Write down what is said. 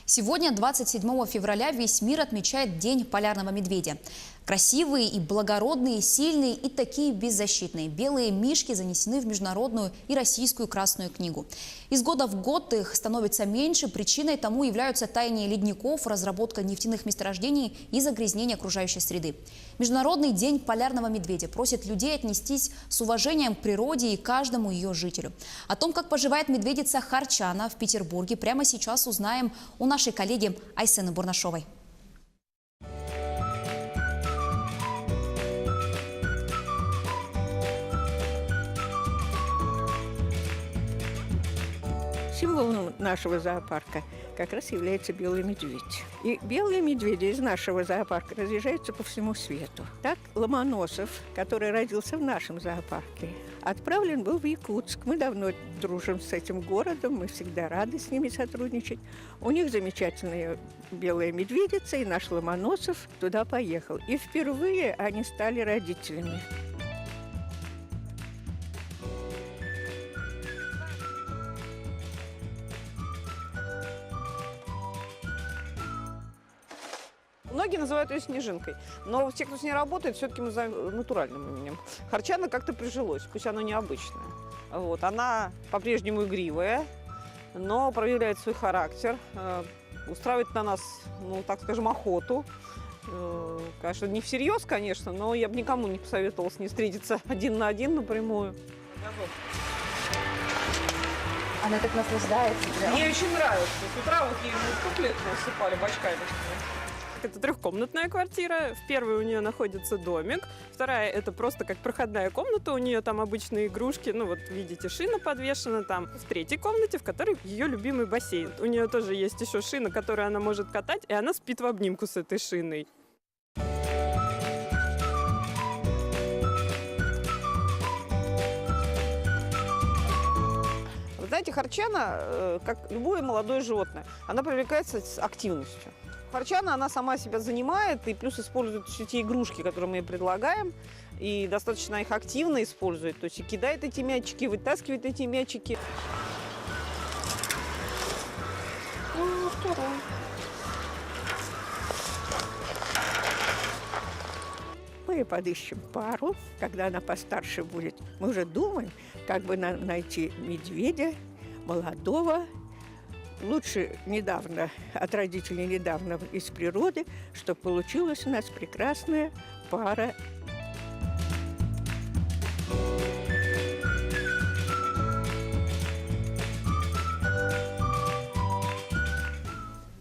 Сегодня, 27 февраля, весь мир отмечает День полярного медведя. Красивые и благородные, сильные и такие беззащитные. Белые мишки занесены в международную и российскую Красную книгу. Из года в год их становится меньше. Причиной тому являются таяние ледников, разработка нефтяных месторождений и загрязнение окружающей среды. Международный день полярного медведя просит людей отнестись с уважением к природе и каждому ее жителю. О том, как поживает медведица Харчана в Петербурге, прямо сейчас узнаем у нашей коллеги Айсены Бурнашовой. Символом нашего зоопарка как раз является белый медведь. И белые медведи из нашего зоопарка разъезжаются по всему свету. Так Ломоносов, который родился в нашем зоопарке, отправлен был в Якутск. Мы давно дружим с этим городом, мы всегда рады с ними сотрудничать. У них замечательная белая медведица, и наш Ломоносов туда поехал. И впервые они стали родителями. Многие называют ее снежинкой, но те, кто с ней работает, все-таки мы называем натуральным именем. Харчана как-то прижилось, пусть оно необычное. Вот. Она по-прежнему игривая, но проявляет свой характер, устраивает на нас, ну, так скажем, охоту. Конечно, не всерьез, конечно, но я бы никому не посоветовала с ней встретиться один на один напрямую. Она так наслаждается. Мне очень нравится. С утра вот ей туфли насыпали бочками. Это трехкомнатная квартира. В первой у нее находится домик. Вторая – это просто как проходная комната. У нее там обычные игрушки. Ну вот видите, шина подвешена там. В третьей комнате, в которой ее любимый бассейн. У нее тоже есть еще шина, которую она может катать. И она спит в обнимку с этой шиной. Вы знаете, Харчана, как любое молодое животное, она привлекается с активностью. Харчана, она сама себя занимает и плюс использует все те игрушки, которые мы ей предлагаем, и достаточно их активно использует. То есть и кидает эти мячики, вытаскивает эти мячики. Второй. Мы подыщем пару, когда она постарше будет. Мы уже думаем, как бы найти медведя молодого, лучше недавно, от родителей недавно из природы, чтобы получилась у нас прекрасная пара.